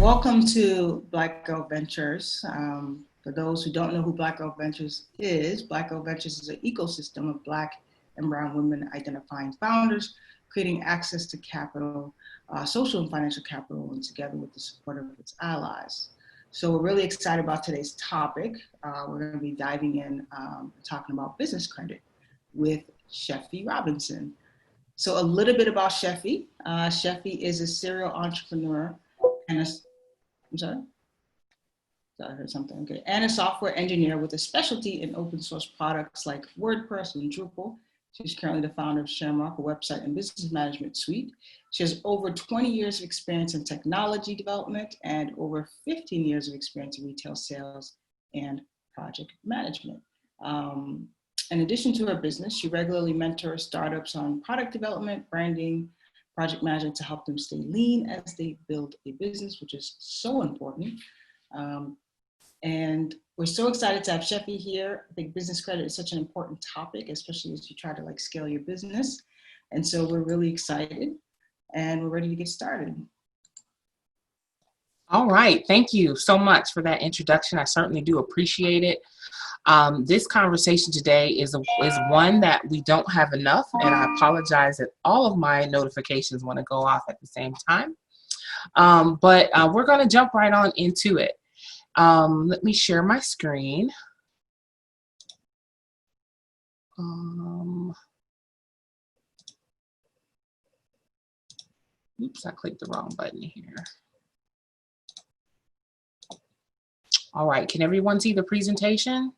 Welcome to Black Girl Ventures. For those who don't know who Black Girl Ventures is, Black Girl Ventures is an ecosystem of Black and brown women identifying founders, creating access to capital, social and financial capital, and together with the support of its allies. So we're really excited about today's topic. We're going to be diving in, talking about business credit with Sheffie Robinson. So a little bit about Sheffie. Sheffie is a serial entrepreneur and I heard something. Okay. And a software engineer with a specialty in open source products like WordPress and Drupal. She's currently the founder of Shamrock, a website and business management suite. She has over 20 years of experience in technology development and over 15 years of experience in retail sales and project management. In addition to her business, she regularly mentors startups on product development, branding, project management to help them stay lean as they build a business, which is so important. And we're so excited to have Sheffie here. I think business credit is such an important topic, especially as you try to scale your business. And so we're really excited and we're ready to get started. All right. Thank you so much for that introduction. I certainly do appreciate it. This conversation today is one that we don't have enough, and I apologize that all of my notifications want to go off at the same time. But we're going to jump right on into it. Let me share my screen. Oops, I clicked the wrong button here. All right, can everyone see the presentation?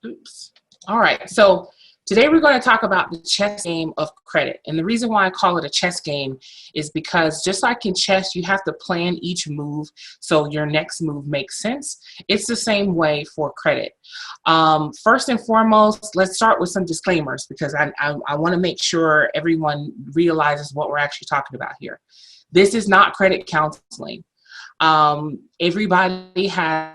Oops. All right, so today we're going to talk about the chess game of credit. And the reason why I call it a chess game is because just like in chess, you have to plan each move so your next move makes sense. It's the same way for credit. First and foremost, let's start with some disclaimers because I want to make sure everyone realizes what we're actually talking about here. This is not credit counseling. Everybody has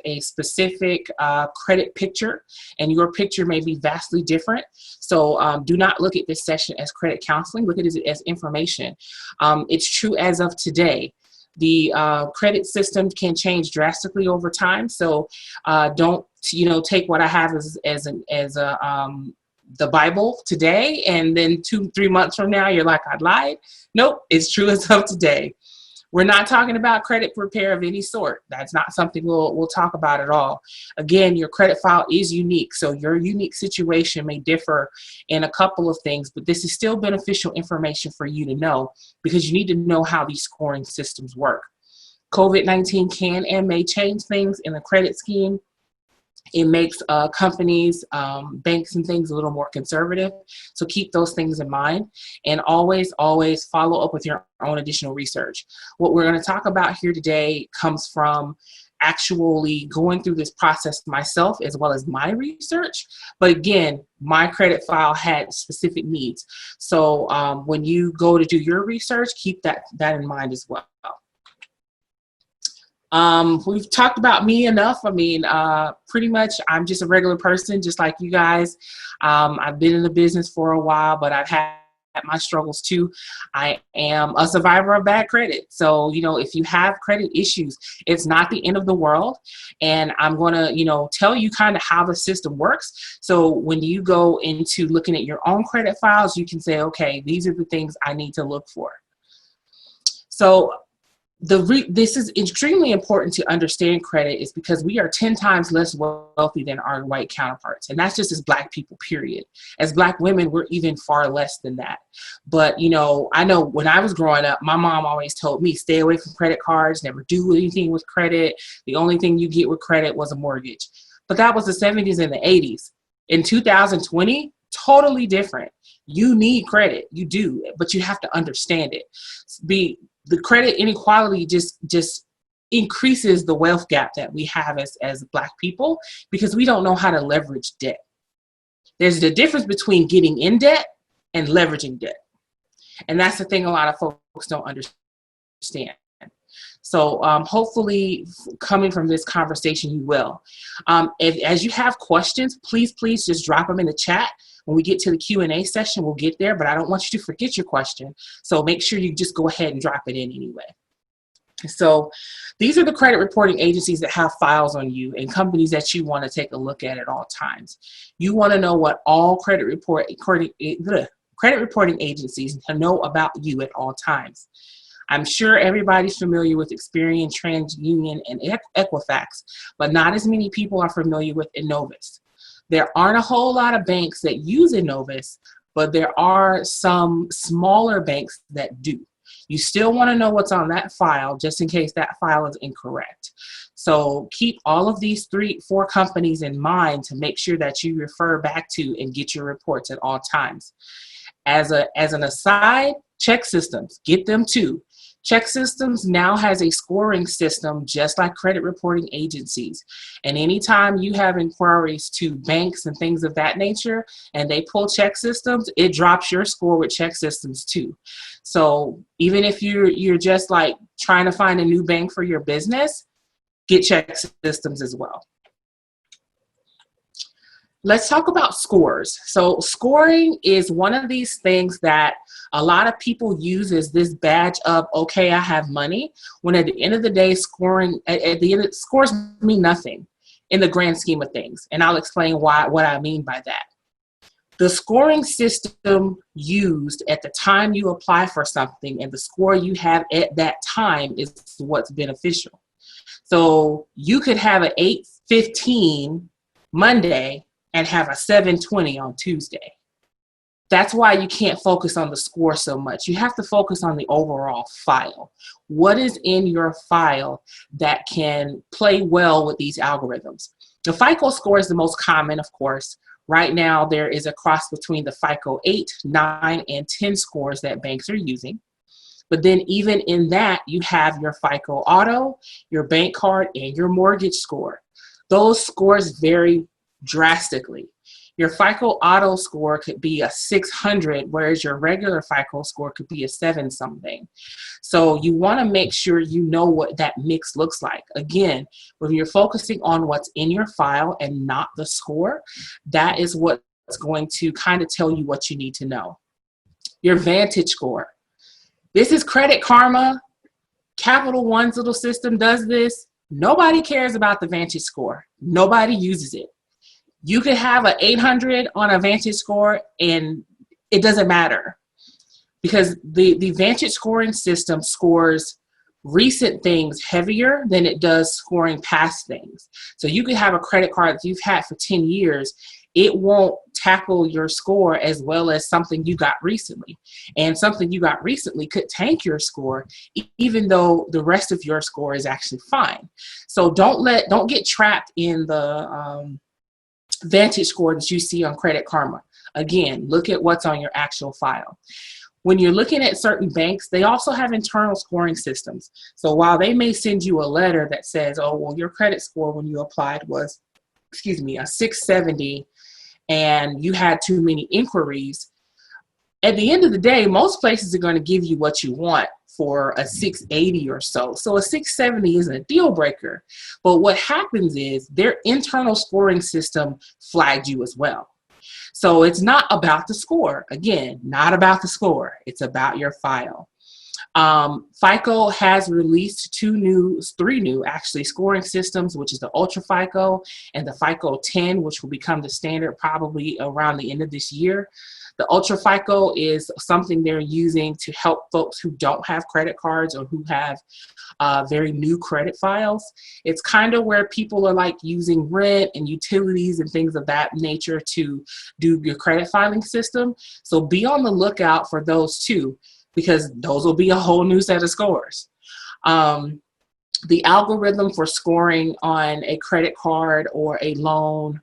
a specific credit picture, and your picture may be vastly different. So do not look at this session as credit counseling. Look at it as information. It's true as of today. The credit system can change drastically over time. So don't take what I have as the Bible today, and then 2-3 months from now you're like, I lied. Nope, it's true as of today. We're not talking about credit repair of any sort. That's not something we'll talk about at all. Again, your credit file is unique, so your unique situation may differ in a couple of things, but this is still beneficial information for you to know because you need to know how these scoring systems work. COVID-19 can and may change things in the credit scheme. It makes companies, banks and things a little more conservative. So keep those things in mind and always follow up with your own additional research. What we're going to talk about here today comes from actually going through this process myself as well as my research. But again, my credit file had specific needs. So when you go to do your research, keep that in mind as well. We've talked about me enough. I mean, pretty much I'm just a regular person, just like you guys. I've been in the business for a while, but I've had my struggles too. I am a survivor of bad credit. So, if you have credit issues, it's not the end of the world. And I'm going to, tell you kind of how the system works. So when you go into looking at your own credit files, you can say, okay, these are the things I need to look for. So this is extremely important to understand credit is because we are 10 times less wealthy than our white counterparts. And that's just as Black people, period. As Black women, we're even far less than that. But, I know when I was growing up, my mom always told me, stay away from credit cards, never do anything with credit. The only thing you get with credit was a mortgage. But that was the 70s and the 80s. In 2020, totally different. You need credit. You do, but you have to understand it. The credit inequality just increases the wealth gap that we have as Black people because we don't know how to leverage debt. There's the difference between getting in debt and leveraging debt. And that's the thing a lot of folks don't understand. So hopefully coming from this conversation, you will. As you have questions, please just drop them in the chat. When we get to the Q&A session, we'll get there, but I don't want you to forget your question. So make sure you just go ahead and drop it in anyway. So these are the credit reporting agencies that have files on you and companies that you want to take a look at all times. You want to know what all credit reporting agencies know about you at all times. I'm sure everybody's familiar with Experian, TransUnion, and Equifax, but not as many people are familiar with Innovis. There aren't a whole lot of banks that use Innovis, but there are some smaller banks that do. You still want to know what's on that file just in case that file is incorrect. So keep all of these 3-4 companies in mind to make sure that you refer back to and get your reports at all times. As an aside, check systems, get them too. Check Systems now has a scoring system just like credit reporting agencies. And anytime you have inquiries to banks and things of that nature, and they pull Check Systems, it drops your score with Check Systems too. So even if you're just like trying to find a new bank for your business, get Check Systems as well. Let's talk about scores. So scoring is one of these things that a lot of people use as this badge of, okay, I have money, when at the end of the day, scores mean nothing in the grand scheme of things. And I'll explain what I mean by that. The scoring system used at the time you apply for something and the score you have at that time is what's beneficial. So you could have an 815 Monday and have a 720 on Tuesday. That's why you can't focus on the score so much. You have to focus on the overall file. What is in your file that can play well with these algorithms? The FICO score is the most common, of course. Right now, there is a cross between the FICO 8, 9, and 10 scores that banks are using. But then even in that, you have your FICO Auto, your bank card, and your mortgage score. Those scores vary drastically. Your FICO Auto score could be a 600, whereas your regular FICO score could be a 7-something. So you want to make sure you know what that mix looks like. Again, when you're focusing on what's in your file and not the score, that is what's going to kind of tell you what you need to know. Your Vantage score. This is Credit Karma. Capital One's little system does this. Nobody cares about the Vantage score. Nobody uses it. You could have an 800 on a Vantage score and it doesn't matter because the Vantage scoring system scores recent things heavier than it does scoring past things. So you could have a credit card that you've had for 10 years. It won't tackle your score as well as something you got recently. And something you got recently could tank your score, even though the rest of your score is actually fine. So don't get trapped in the Vantage score that you see on Credit Karma. Again, look at what's on your actual file. When you're looking at certain banks, they also have internal scoring systems. So while they may send you a letter that says, oh, well, your credit score when you applied was, a 670 and you had too many inquiries, at the end of the day, most places are going to give you what you want for a 680 or so. So a 670 isn't a deal breaker. But what happens is their internal scoring system flagged you as well. So it's not about the score. Again, not about the score. It's about your file. FICO has released three new scoring systems, which is the Ultra FICO and the FICO 10, which will become the standard probably around the end of this year. The Ultra FICO is something they're using to help folks who don't have credit cards or who have very new credit files. It's kind of where people are like using rent and utilities and things of that nature to do your credit filing system. So be on the lookout for those too, because those will be a whole new set of scores. The algorithm for scoring on a credit card or a loan,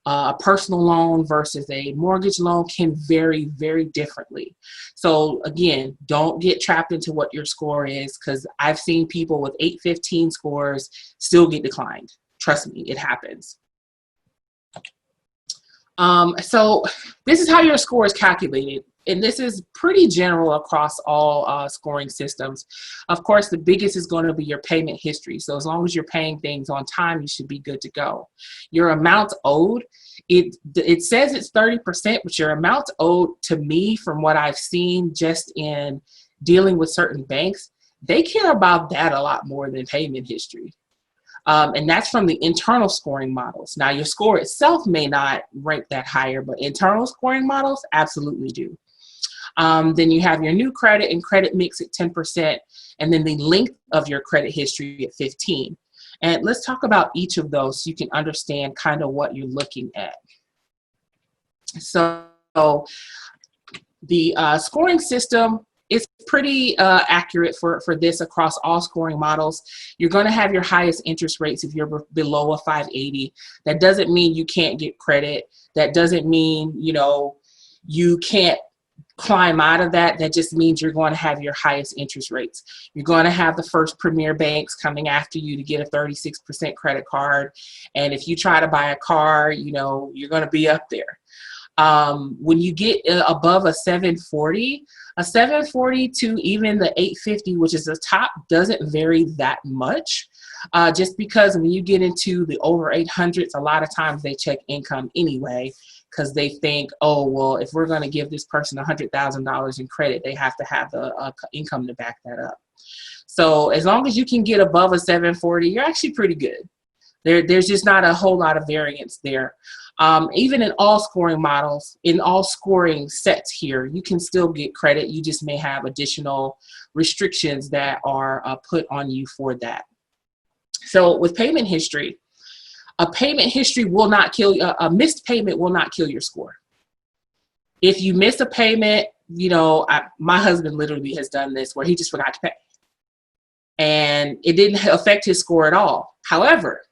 a personal loan versus a mortgage loan can vary very differently. So again, don't get trapped into what your score is, because I've seen people with 815 scores still get declined. Trust me, it happens. So this is how your score is calculated. and this is pretty general across all scoring systems. Of course, the biggest is going to be your payment history. So as long as you're paying things on time, you should be good to go. Your amount owed, it says it's 30%, but your amount owed, to me, from what I've seen just in dealing with certain banks, they care about that a lot more than payment history. And that's from the internal scoring models. Now, your score itself may not rank that higher, but internal scoring models absolutely do. Then you have your new credit and credit mix at 10%, and then the length of your credit history at 15. And let's talk about each of those so you can understand kind of what you're looking at. So the scoring system is pretty accurate for this across all scoring models. You're going to have your highest interest rates if you're below a 580. That doesn't mean you can't get credit. That doesn't mean, you know, you can't climb out of that. That just means you're going to have your highest interest rates. You're going to have the first premier banks coming after you to get a 36% credit card. And if you try to buy a car, you know, you're going to be up there. When you get above a 740 to even the 850, which is the top, doesn't vary that much. Just because when you get into the over 800s, a lot of times they check income anyway, because they think, oh, well, if we're going to give this person $100,000 in credit, they have to have the income to back that up. So as long as you can get above a 740, you're actually pretty good. There's just not a whole lot of variance there. Even in all scoring models, in all scoring sets here, you can still get credit. You just may have additional restrictions that are put on you for that. So with payment history, a payment history will not kill you. A missed payment will not kill your score. If you miss a payment, you know, my husband literally has done this where he just forgot to pay. And it didn't affect his score at all. However,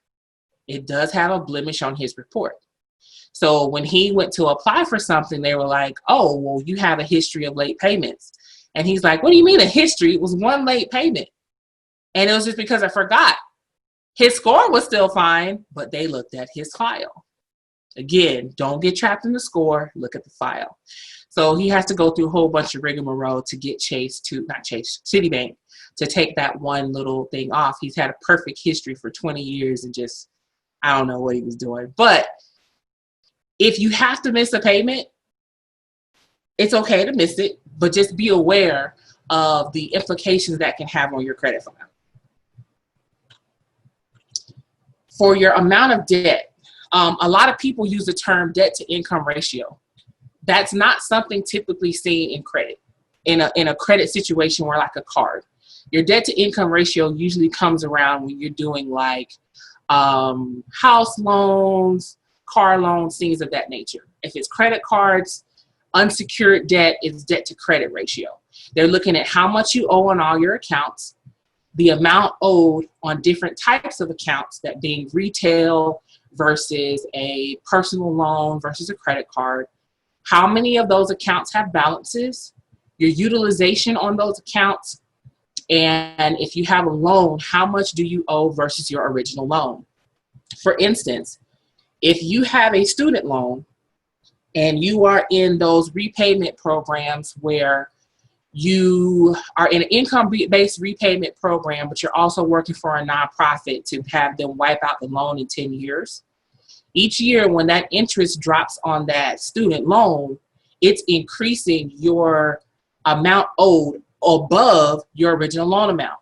it does have a blemish on his report. So when he went to apply for something, they were like, oh, well, you have a history of late payments. And he's like, what do you mean a history? It was one late payment. And it was just because I forgot. His score was still fine, but they looked at his file. Again, don't get trapped in the score, look at the file. So he has to go through a whole bunch of rigmarole to get Citibank to take that one little thing off. He's had a perfect history for 20 years and just, I don't know what he was doing. But if you have to miss a payment, it's okay to miss it, but just be aware of the implications that can have on your credit file. For your amount of debt, a lot of people use the term debt to income ratio. That's not something typically seen in credit, in a credit situation where like a card. Your debt to income ratio usually comes around when you're doing like house loans, car loans, things of that nature. If it's credit cards, unsecured debt is debt to credit ratio. They're looking at how much you owe on all your accounts, the amount owed on different types of accounts, that being retail versus a personal loan versus a credit card. How many of those accounts have balances, your utilization on those accounts, and if you have a loan, how much do you owe versus your original loan? For instance, if you have a student loan and you are in those repayment programs where you are in an income-based repayment program, but you're also working for a nonprofit to have them wipe out the loan in 10 years. Each year when that interest drops on that student loan, it's increasing your amount owed above your original loan amount.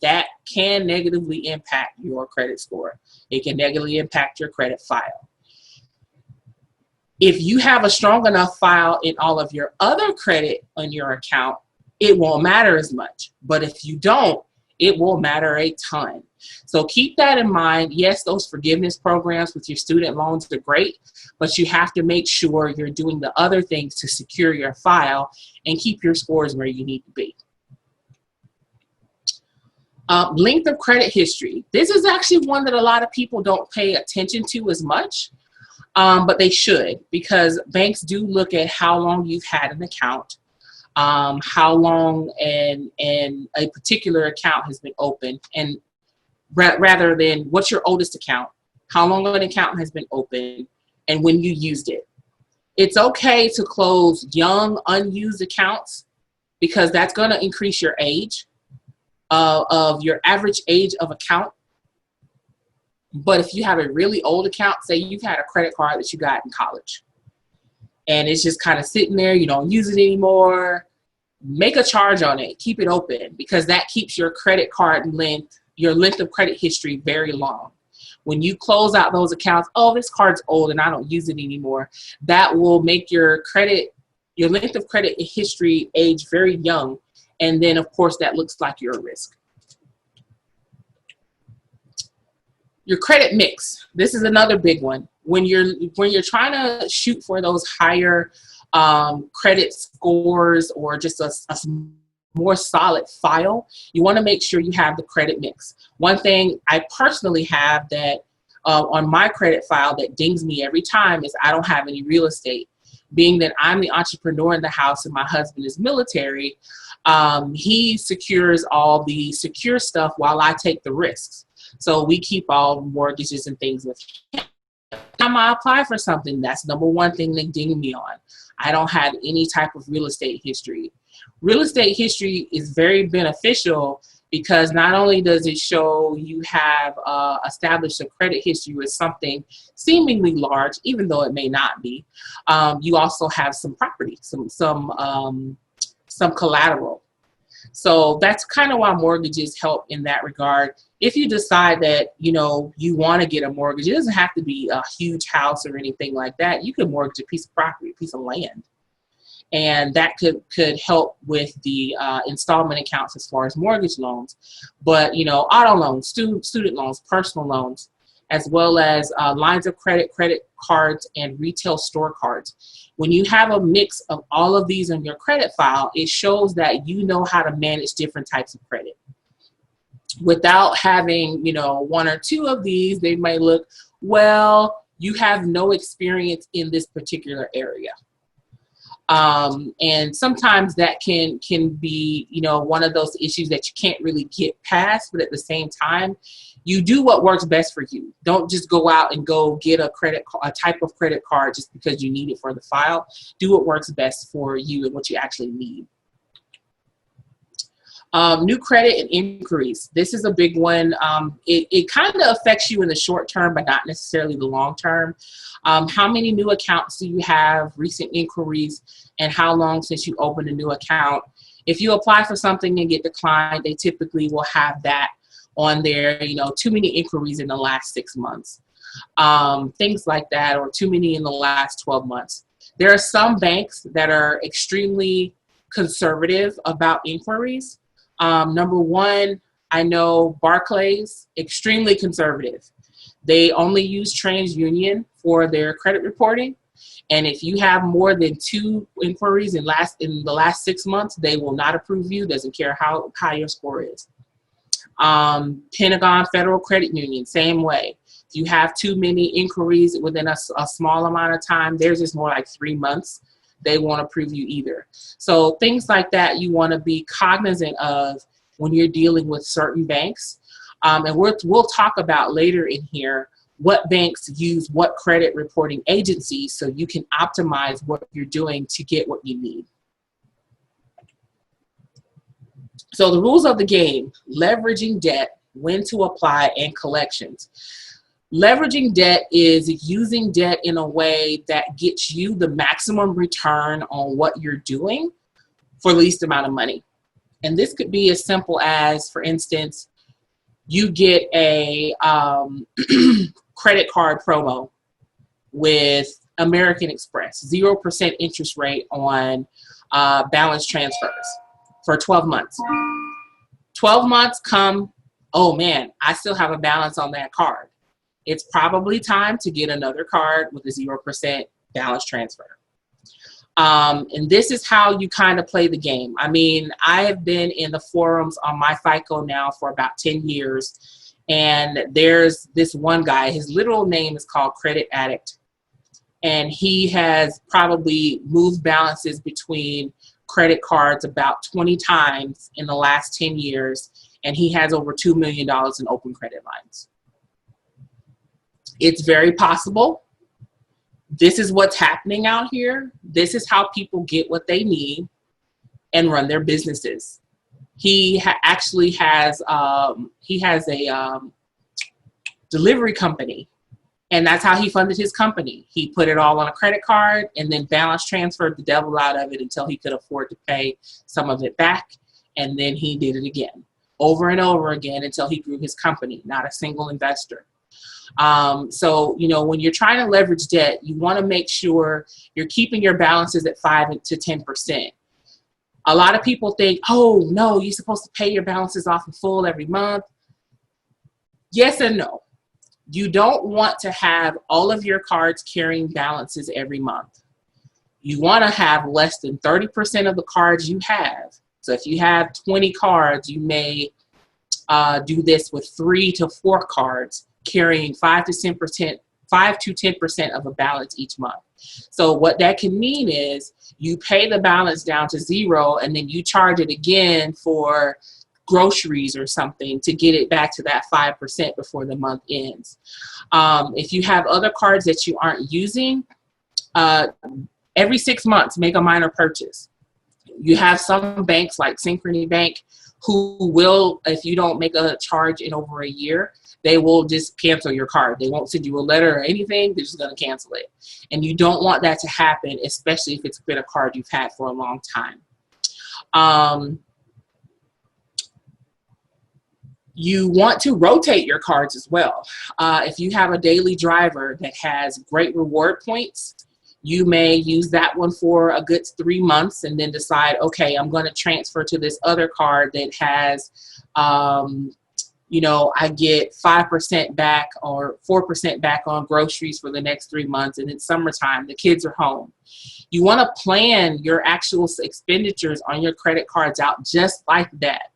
That can negatively impact your credit score. It can negatively impact your credit file. If you have a strong enough file in all of your other credit on your account, it won't matter as much. But if you don't, it will matter a ton. So keep that in mind. Yes, those forgiveness programs with your student loans are great, but you have to make sure you're doing the other things to secure your file and keep your scores where you need to be. Length of credit history. This is actually one that a lot of people don't pay attention to as much. But they should, because banks do look at how long you've had an account, how long and a particular account has been open, and rather than what's your oldest account, how long an account has been open, and when you used it. It's okay to close young, unused accounts because that's going to increase your age of your average age of account. But if you have a really old account, say you've had a credit card that you got in college and it's just kind of sitting there, you don't use it anymore, make a charge on it, keep it open, because that keeps your credit card length, your length of credit history very long. When you close out those accounts, oh, this card's old and I don't use it anymore, that will make your length of credit history age very young. And then, of course, that looks like you're a risk. Your credit mix. This is another big one. When you're trying to shoot for those higher credit scores or just a more solid file, you want to make sure you have the credit mix. One thing I personally have that on my credit file that dings me every time is I don't have any real estate. Being that I'm the entrepreneur in the house and my husband is military, he secures all the secure stuff while I take the risks. So we keep all mortgages and things with him. Time I apply for something, that's number one thing they ding me on. I don't have any type of real estate history. Real estate history is very beneficial because not only does it show you have established a credit history with something seemingly large, even though it may not be, you also have some property, some collateral. So that's kind of why mortgages help in that regard. If you decide that, you want to get a mortgage, it doesn't have to be a huge house or anything like that. You can mortgage a piece of property, a piece of land. And that could help with the installment accounts as far as mortgage loans. But, auto loans, student loans, personal loans, as well as lines of credit, credit cards, and retail store cards. When you have a mix of all of these on your credit file, it shows that you know how to manage different types of credit. Without having, one or two of these, they may look, well, you have no experience in this particular area. And sometimes that can be, one of those issues that you can't really get past, but at the same time, you do what works best for you. Don't just go out and go get a type of credit card just because you need it for the file. Do what works best for you and what you actually need. New credit and inquiries. This is a big one. It kind of affects you in the short term, but not necessarily the long term. How many new accounts do you have, recent inquiries, and how long since you opened a new account? If you apply for something and get declined, they typically will have that on there, too many inquiries in the last 6 months. Things like that, or too many in the last 12 months. There are some banks that are extremely conservative about inquiries. Number one, I know Barclays, extremely conservative. They only use TransUnion for their credit reporting. And if you have more than 2 inquiries in the last 6 months, they will not approve you. Doesn't care how high your score is. Pentagon Federal Credit Union, same way. If you have too many inquiries within a small amount of time, theirs is more like 3 months. They won't approve you either. So things like that you want to be cognizant of when you're dealing with certain banks. And we'll talk about later in here what banks use what credit reporting agencies so you can optimize what you're doing to get what you need. So the rules of the game: leveraging debt, when to apply, and collections. Leveraging debt is using debt in a way that gets you the maximum return on what you're doing for the least amount of money. And this could be as simple as, for instance, you get a credit card promo with American Express, 0% interest rate on balance transfers for 12 months. 12 months come, oh man, I still have a balance on that card. It's probably time to get another card with a 0% balance transfer. And this is how you kind of play the game. I mean, I have been in the forums on my FICO now for about 10 years. And there's this one guy, his literal name is called Credit Addict. And he has probably moved balances between credit cards about 20 times in the last 10 years. And he has over $2 million in open credit lines. It's very possible this is what's happening out here. This is how people get what they need and run their businesses. He actually has a delivery company, and that's how he funded his company. He put it all on a credit card and then balance transferred the devil out of it until he could afford to pay some of it back. And then he did it again, over and over again, until he grew his company, not a single investor. So, you know, when you're trying to leverage debt, you want to make sure you're keeping your balances at 5 to 10%. A lot of people think, oh, no, you're supposed to pay your balances off in full every month. Yes and no. You don't want to have all of your cards carrying balances every month. You want to have less than 30% of the cards you have. So if you have 20 cards, you may do this with 3 to 4 cards carrying 5 to 10% of a balance each month. So what that can mean is you pay the balance down to 0 and then you charge it again for groceries or something to get it back to that 5% before the month ends. If you have other cards that you aren't using, every 6 months, make a minor purchase. You have some banks like Synchrony Bank who will, if you don't make a charge in over a year, they will just cancel your card. They won't send you a letter or anything. They're just going to cancel it. And you don't want that to happen, especially if it's been a card you've had for a long time. You want to rotate your cards as well. If you have a daily driver that has great reward points, you may use that one for a good 3 months and then decide, okay, I'm going to transfer to this other card that has, you know, I get 5% back or 4% back on groceries for the next 3 months. And it's summertime, the kids are home. You want to plan your actual expenditures on your credit cards out just like that.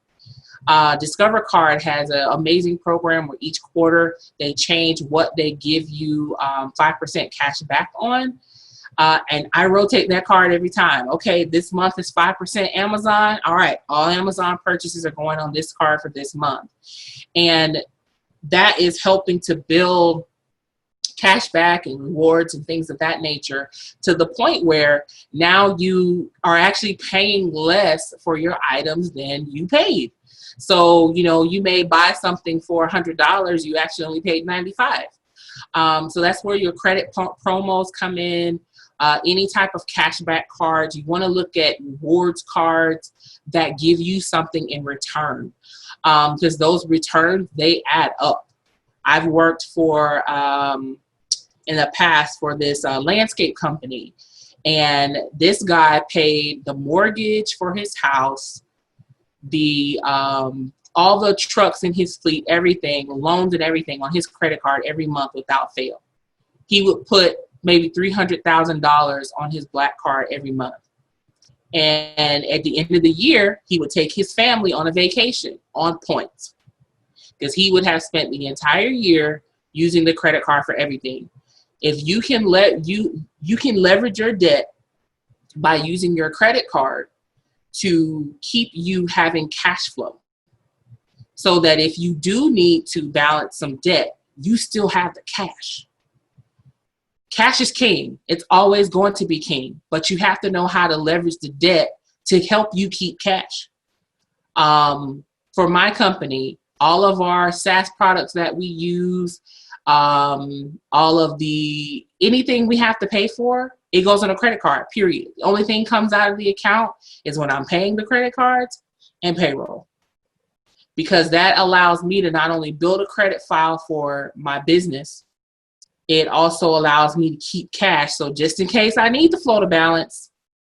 Discover Card has an amazing program where each quarter they change what they give you 5% cash back on. And I rotate that card every time. Okay, this month is 5% Amazon. All right, all Amazon purchases are going on this card for this month. And that is helping to build cash back and rewards and things of that nature to the point where now you are actually paying less for your items than you paid. So, you know, you may buy something for $100, you actually only paid $95. So that's where your credit promos come in. Any type of cashback cards, you want to look at rewards cards that give you something in return, because those returns, they add up. I've worked for, in the past for this landscape company, and this guy paid the mortgage for his house, the all the trucks in his fleet, everything, loans and everything on his credit card every month without fail. He would put maybe $300,000 on his black card every month. And at the end of the year, he would take his family on a vacation on points, because he would have spent the entire year using the credit card for everything. If you can you can leverage your debt by using your credit card to keep you having cash flow, so that if you do need to balance some debt, you still have the cash. Cash is king. It's always going to be king, but you have to know how to leverage the debt to help you keep cash. For my company, all of our SaaS products that we use, all of anything we have to pay for, it goes on a credit card, period. The only thing comes out of the account is when I'm paying the credit cards and payroll, because that allows me to not only build a credit file for my business, it also allows me to keep cash. So just in case I need to float a balance,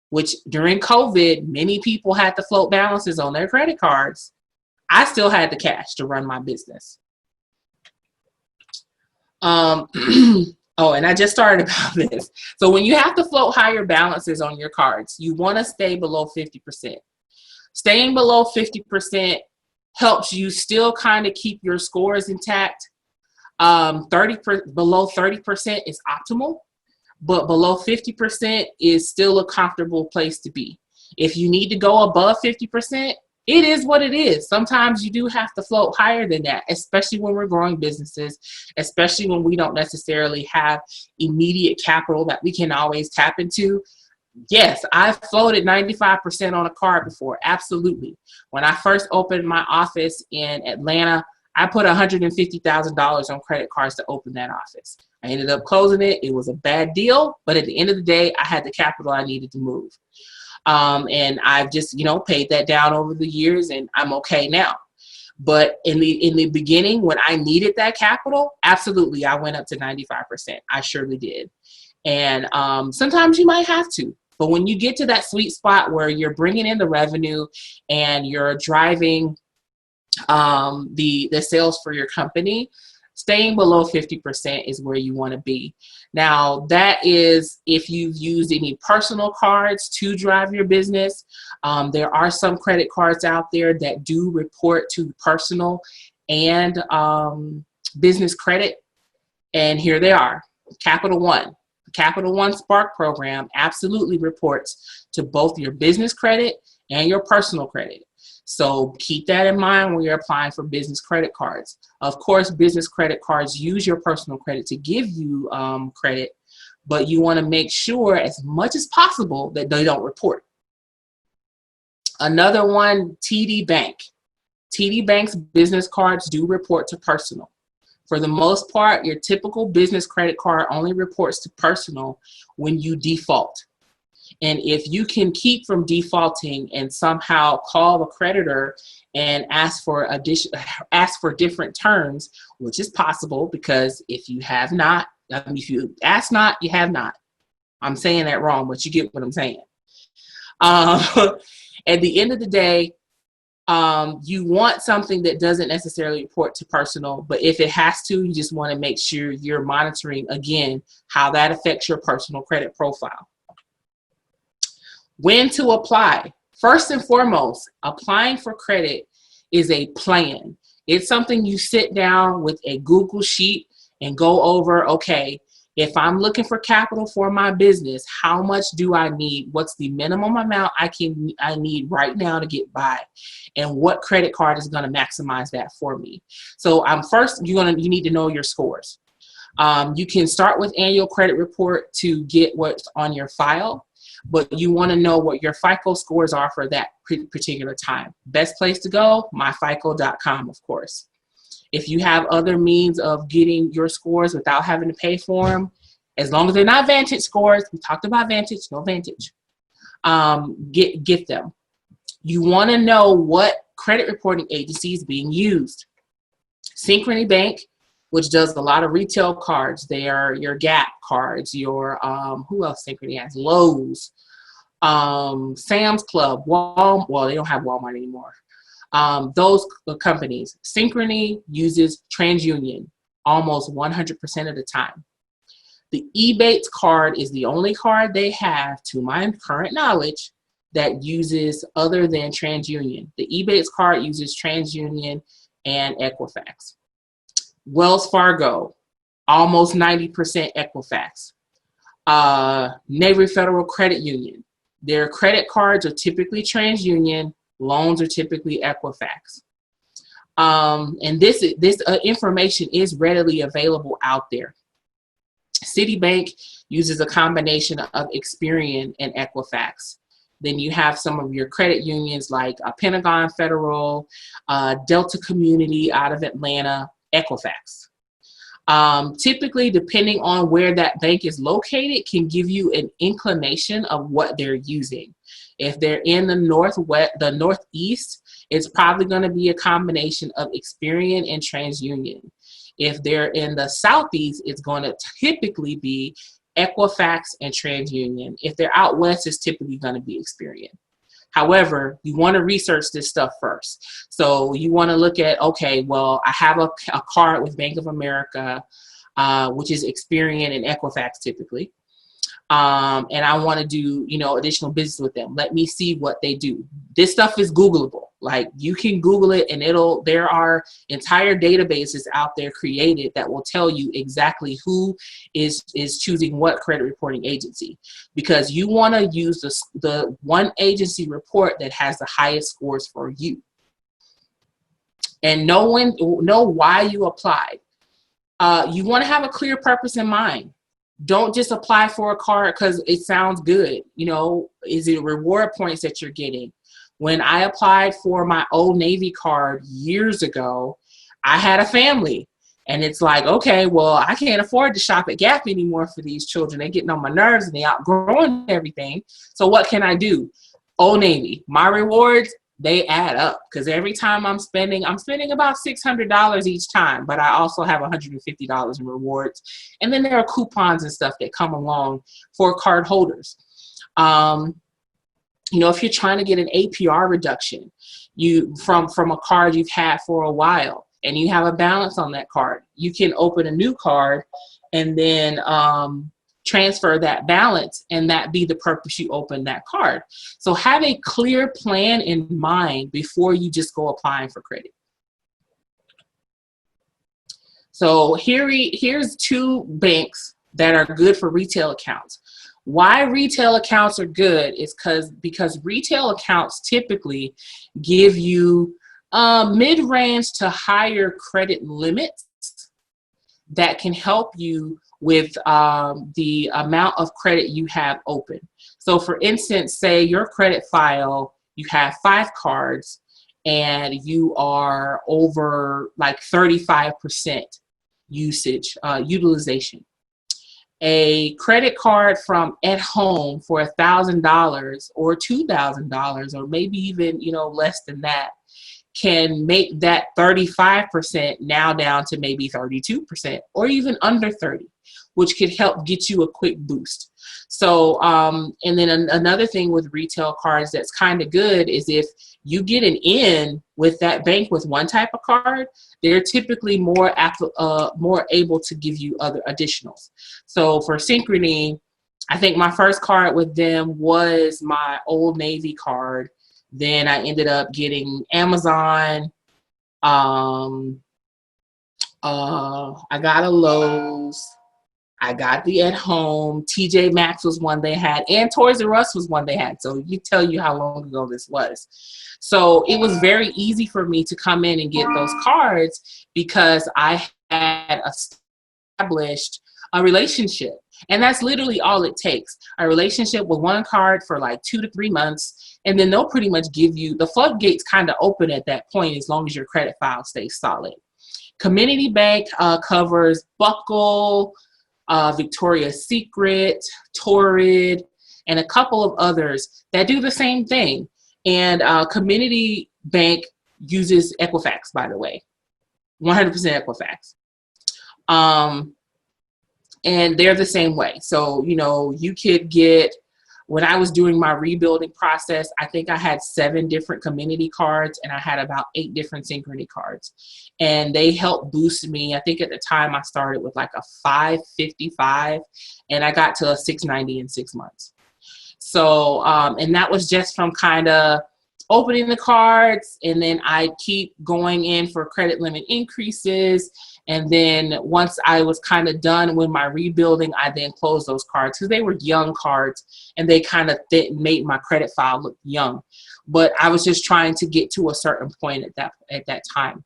which during COVID, many people had to float balances on their credit cards, I still had the cash to run my business. Oh, and I just started about this. So when you have to float higher balances on your cards, you want to stay below 50%. Staying below 50% helps you still kind of keep your scores intact. Below 30% is optimal, but below 50% is still a comfortable place to be. If you need to go above 50%, it is what it is. Sometimes you do have to float higher than that, especially when we're growing businesses, especially when we don't necessarily have immediate capital that we can always tap into. Yes, I've floated 95% on a card before. Absolutely. When I first opened my office in Atlanta, I put $150,000 on credit cards to open that office. I ended up closing it. It was a bad deal, but at the end of the day, I had the capital I needed to move. And I've just, paid that down over the years, and I'm okay now. But in the beginning, when I needed that capital, absolutely, I went up to 95%. I surely did. And sometimes you might have to. But when you get to that sweet spot where you're bringing in the revenue and you're driving the sales for your company, staying below 50% is where you want to be. Now, that is if you've used any personal cards to drive your business. There are some credit cards out there that do report to personal and business credit. And here they are. Capital One. The Capital One Spark program absolutely reports to both your business credit and your personal credit. So keep that in mind when you're applying for business credit cards. Of course, business credit cards use your personal credit to give you credit, but you want to make sure as much as possible that they don't report. Another one, TD Bank. TD Bank's business cards do report to personal. For the most part, your typical business credit card only reports to personal when you default. And if you can keep from defaulting and somehow call the creditor and ask for different terms, which is possible, because if you have not, if you ask not, you have not. I'm saying that wrong, but you get what I'm saying. At the end of the day, you want something that doesn't necessarily report to personal, but if it has to, you just want to make sure you're monitoring, again, how that affects your personal credit profile. When to apply. First and foremost, applying for credit is a plan. It's something you sit down with a Google sheet and go over, okay, if I'm looking for capital for my business, how much do I need? What's the minimum amount I need right now to get by? And what credit card is going to maximize that for me? So first, you need to know your scores. You can start with annual credit report to get what's on your file, but you want to know what your FICO scores are for that particular time. Best place to go, myfico.com, of course. If you have other means of getting your scores without having to pay for them, as long as they're not Vantage scores, we talked about Vantage, no Vantage, get them. You want to know what credit reporting agency is being used. Synchrony Bank, which does a lot of retail cards. They are your Gap cards, your, who else Synchrony has? Lowe's, Sam's Club, Walmart. Well, they don't have Walmart anymore. Those companies. Synchrony uses TransUnion almost 100% of the time. The Ebates card is the only card they have, to my current knowledge, that uses other than TransUnion. The Ebates card uses TransUnion and Equifax. Wells Fargo, almost 90% Equifax. Navy Federal Credit Union. Their credit cards are typically TransUnion. Loans are typically Equifax. And this information is readily available out there. Citibank uses a combination of Experian and Equifax. Then you have some of your credit unions like Pentagon Federal, Delta Community out of Atlanta, Equifax. Typically, depending on where that bank is located, can give you an inclination of what they're using. If they're in the northeast, it's probably going to be a combination of Experian and TransUnion. If they're in the southeast, it's going to typically be Equifax and TransUnion. If they're out west, it's typically going to be Experian. However, you want to research this stuff first. So you want to look at, okay, well, I have a card with Bank of America, which is Experian and Equifax typically. And I want to do, additional business with them. Let me see what they do. This stuff is Googleable. Like, you can Google it, and there are entire databases out there created that will tell you exactly who is choosing what credit reporting agency, because you want to use the one agency report that has the highest scores for you, and know why you applied. You want to have a clear purpose in mind. Don't just apply for a card because it sounds good. You know, is it reward points that you're getting? When I applied for my Old Navy card years ago, I had a family. And it's like, okay, well, I can't afford to shop at Gap anymore for these children. They're getting on my nerves and they're outgrowing everything. So what can I do? Old Navy. My rewards, they add up, because every time I'm spending about $600 each time, but I also have $150 in rewards. And then there are coupons and stuff that come along for card holders. You know, if you're trying to get an APR reduction from a card you've had for a while, and you have a balance on that card, you can open a new card and then transfer that balance, and that be the purpose you open that card. So have a clear plan in mind before you just go applying for credit. So here's two banks that are good for retail accounts. Why retail accounts are good is because retail accounts typically give you mid-range to higher credit limits that can help you with the amount of credit you have open. So for instance, say your credit file, you have 5 cards and you are over like 35% utilization. A credit card from At Home for $1,000 or $2,000, or maybe even, you know, less than that, can make that 35% now down to maybe 32% or even under 30, which could help get you a quick boost. So, and then another thing with retail cards that's kind of good is if you get an in with that bank with one type of card, they're typically more able to give you other additionals. So for Synchrony, I think my first card with them was my Old Navy card. Then I ended up getting Amazon. I got a Lowe's. I got the At Home. TJ Maxx was one they had, and Toys R Us was one they had. So you tell you how long ago this was. So it was very easy for me to come in and get those cards because I had established a relationship. And that's literally all it takes. A relationship with one card for like 2 to 3 months. And then they'll pretty much give you, the floodgates kind of open at that point as long as your credit file stays solid. Community Bank covers Buckle, Victoria's Secret, Torrid, and a couple of others that do the same thing. And Community Bank uses Equifax, by the way, 100% Equifax. And they're the same way. So, you know, you could get, when I was doing my rebuilding process, I think I had 7 different community cards and I had about 8 different Synchrony cards. And they helped boost me. I think at the time I started with like a 555 and I got to a 690 in 6 months. So, and that was just from kind of opening the cards, and then I keep going in for credit limit increases. And then once I was kind of done with my rebuilding, I then closed those cards because they were young cards and they kind of made my credit file look young. But I was just trying to get to a certain point at that time.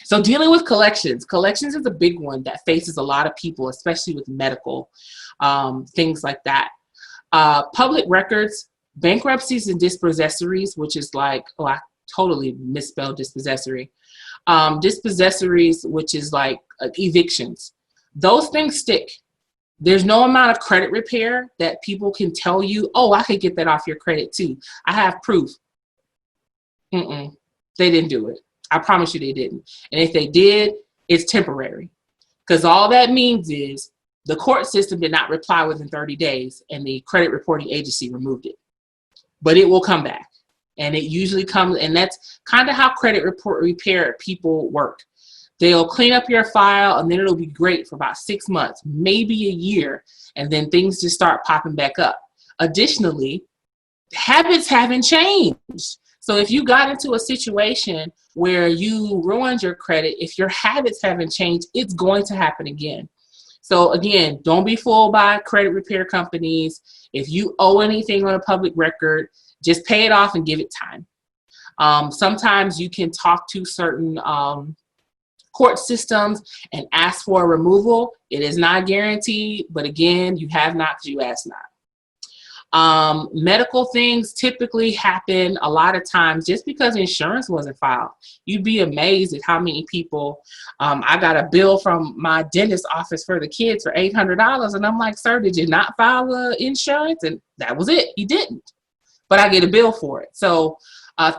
So dealing with collections. Collections is a big one that faces a lot of people, especially with medical things like that. Public records, bankruptcies and dispossessories, which is like, oh, I totally misspelled dispossessory. Dispossessories, which is like evictions. Those things stick. There's no amount of credit repair that people can tell you, oh, I could get that off your credit too. I have proof. They didn't do it. I promise you they didn't. And if they did, it's temporary. Because all that means is the court system did not reply within 30 days and the credit reporting agency removed it. But it will come back. And it usually comes, and that's kind of how credit repair people work. They'll clean up your file and then it'll be great for about 6 months, maybe a year, and then things just start popping back up. Additionally, habits haven't changed. So if you got into a situation where you ruined your credit, if your habits haven't changed, it's going to happen again. So again, don't be fooled by credit repair companies. If you owe anything on a public record, just pay it off and give it time. Sometimes you can talk to certain court systems and ask for a removal. It is not guaranteed, but again, you have not because you asked not. Medical things typically happen a lot of times just because insurance wasn't filed. You'd be amazed at how many people, I got a bill from my dentist office for the kids for $800. And I'm like, sir, did you not file insurance? And that was it. You didn't, but I get a bill for it. So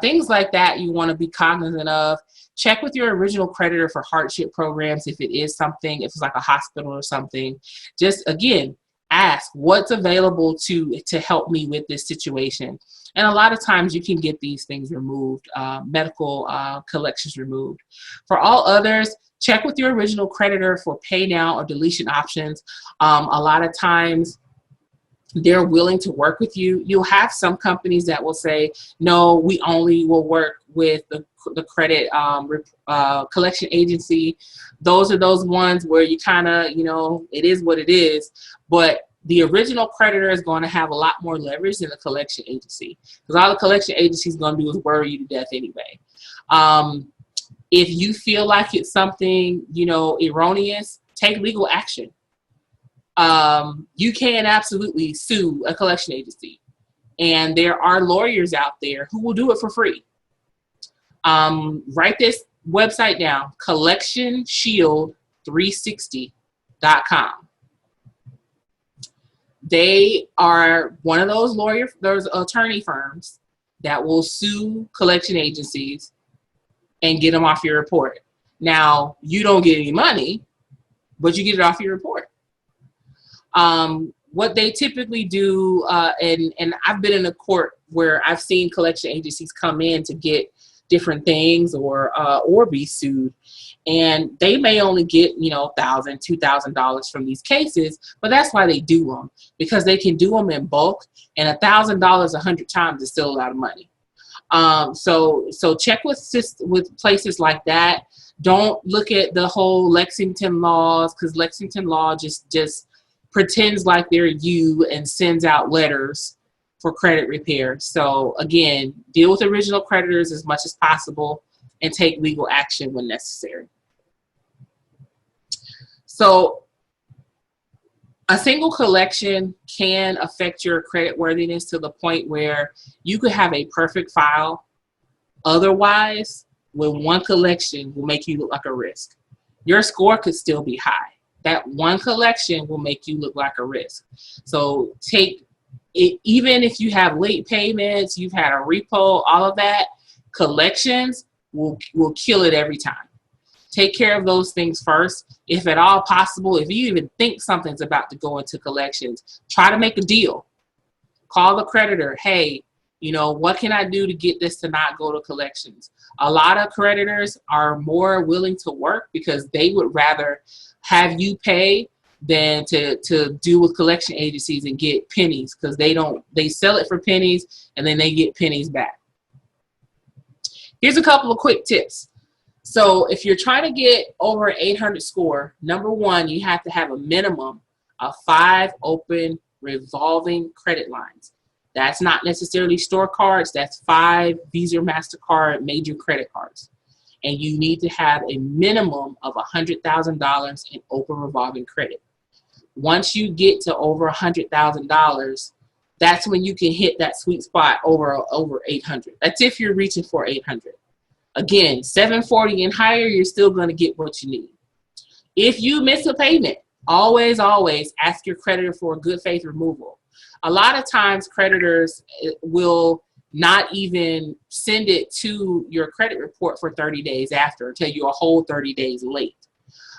things like that you want to be cognizant of. Check with your original creditor for hardship programs if it is something, if it's like a hospital or something. Just again, ask what's available to help me with this situation. And a lot of times you can get these things removed, medical collections removed. For all others, check with your original creditor for pay now or deletion options. A lot of times they're willing to work with you. You'll have some companies that will say, no, we only will work with the credit collection agency. Those are those ones where you kind of, it is what it is. But the original creditor is going to have a lot more leverage than the collection agency, because all the collection agency is going to do is worry you to death anyway. If you feel like it's something, erroneous, take legal action. You can absolutely sue a collection agency, and there are lawyers out there who will do it for free. Write this website down, collectionshield360.com. They are one of those those attorney firms that will sue collection agencies and get them off your report. Now, you don't get any money, but you get it off your report. What they typically do, and I've been in a court where I've seen collection agencies come in to get different things or be sued, and they may only get $1,000, $2,000 from these cases, but that's why they do them, because they can do them in bulk, and $1,000 100 times is still a lot of money. So check with places like that. Don't look at the whole Lexington laws, because Lexington law just pretends like they're you and sends out letters for credit repair. So again, deal with original creditors as much as possible and take legal action when necessary. So a single collection can affect your credit worthiness to the point where you could have a perfect file. Otherwise, with one collection will make you look like a risk. Your score could still be high. That one collection will make you look like a risk. So take it, even if you have late payments, you've had a repo, all of that, collections will kill it every time. Take care of those things first. If at all possible, if you even think something's about to go into collections, try to make a deal. Call the creditor. Hey, what can I do to get this to not go to collections? A lot of creditors are more willing to work because they would rather have you pay than to deal with collection agencies and get pennies, because they sell it for pennies and then they get pennies back. Here's a couple of quick tips. So if you're trying to get over an 800 score, number one, you have to have a minimum of 5 open revolving credit lines. That's not necessarily store cards. That's 5 Visa, MasterCard, major credit cards. And you need to have a minimum of $100,000 in open revolving credit. Once you get to over $100,000, that's when you can hit that sweet spot over 800. That's if you're reaching for 800. Again, 740 and higher, you're still going to get what you need. If you miss a payment, always ask your creditor for a good faith removal. A lot of times creditors will not even send it to your credit report for 30 days after, tell you a whole 30 days late.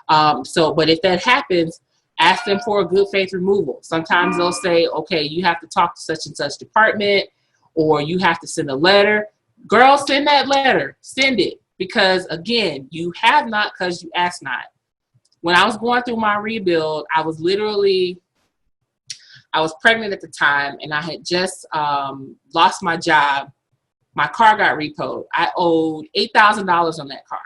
But if that happens, ask them for a good faith removal. Sometimes they'll say, okay, you have to talk to such and such department, or you have to send a letter. Girl, send that letter. Send it. Because again, you have not because you ask not. When I was going through my rebuild, I I was pregnant at the time, and I had just lost my job. My car got repoed. I owed $8,000 on that car.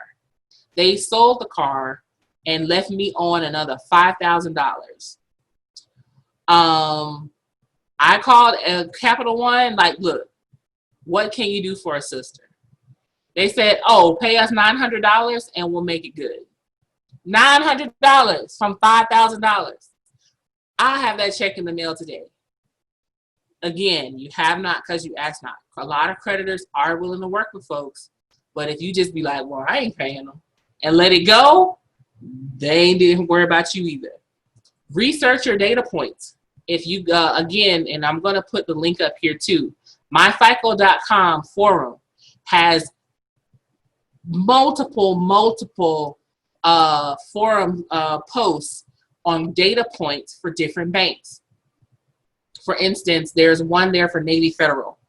They sold the car and left me on another $5,000. I called Capital One, like, look, what can you do for a sister? They said, oh, pay us $900 and we'll make it good. $900 from $5,000. I have that check in the mail today. Again, you have not because you ask not. A lot of creditors are willing to work with folks, but if you just be like, well, I ain't paying them, and let it go, they didn't worry about you either. Research your data points. If you, again, and I'm going to put the link up here too, myfico.com forum has multiple forum posts on data points for different banks. For instance, there's one there for Navy Federal.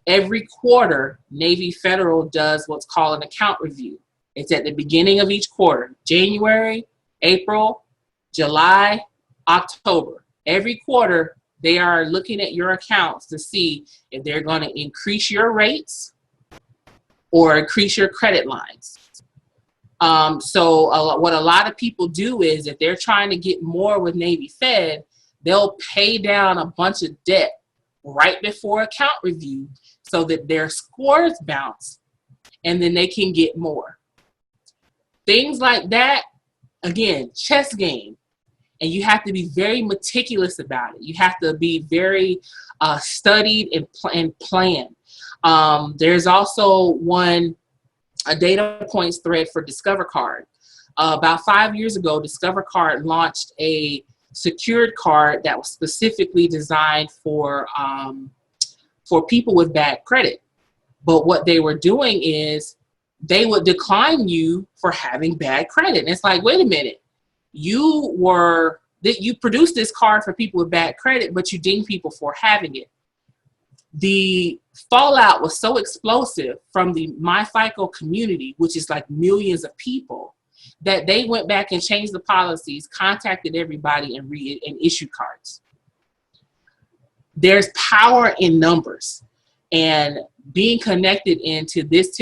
Every quarter, Navy Federal does what's called an account review. It's at the beginning of each quarter, January, April, July, October. Every quarter, they are looking at your accounts to see if they're going to increase your rates or increase your credit lines. What a lot of people do is if they're trying to get more with Navy Fed, they'll pay down a bunch of debt right before account review so that their scores bounce and then they can get more. Things like that, again, chess game. And you have to be very meticulous about it. You have to be very studied and planned. There's also a data points thread for Discover Card. About 5 years ago, Discover Card launched a secured card that was specifically designed for people with bad credit. But what they were doing is they would decline you for having bad credit. And it's like, wait a minute, you produced this card for people with bad credit, but you ding people for having it. The fallout was so explosive from the MyFICO community, which is like millions of people, that they went back and changed the policies, contacted everybody, and issued cards. There's power in numbers, and being connected into this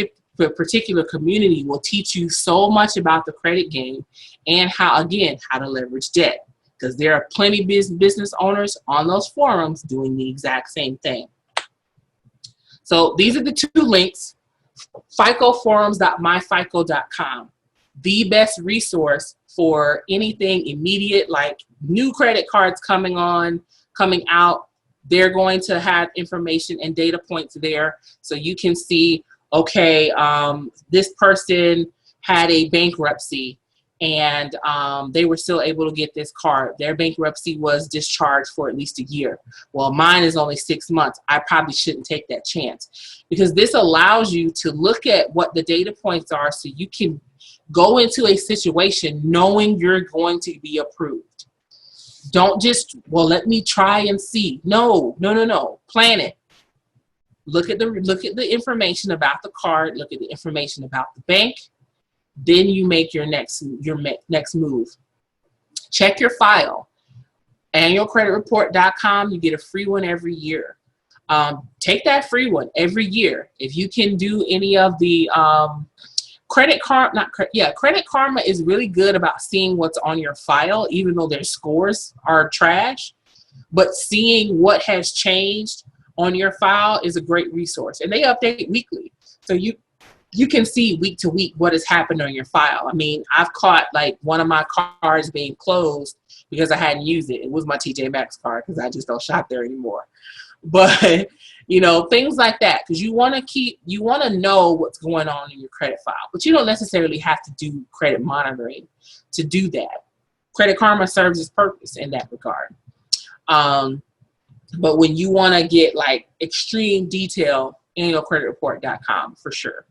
particular community will teach you so much about the credit game and how to leverage debt, because there are plenty of business owners on those forums doing the exact same thing. So these are the two links: ficoforums.myfico.com. The best resource for anything immediate, like new credit cards coming out. They're going to have information and data points there, so you can see, okay, this person had a bankruptcy and they were still able to get this card. Their bankruptcy was discharged for at least a year. Well, mine is only 6 months. I probably shouldn't take that chance, because this allows you to look at what the data points are so you can go into a situation knowing you're going to be approved. Don't just, well, let me try and see. No. Plan it. Look at the information about the card. Look at the information about the bank. Then you make your next move. Check your file. Annualcreditreport.com. You get a free one every year. Take that free one every year. If you can do any of the Credit Karma is really good about seeing what's on your file, even though their scores are trash. But seeing what has changed on your file is a great resource, and they update weekly, so you can see week to week what has happened on your file. I mean, I've caught like one of my cards being closed because I hadn't used it. It was my TJ Maxx card because I just don't shop there anymore. But things like that, because you want to know what's going on in your credit file, but you don't necessarily have to do credit monitoring to do that. Credit Karma serves its purpose in that regard. But when you want to get like extreme detail, annualcreditreport.com for sure.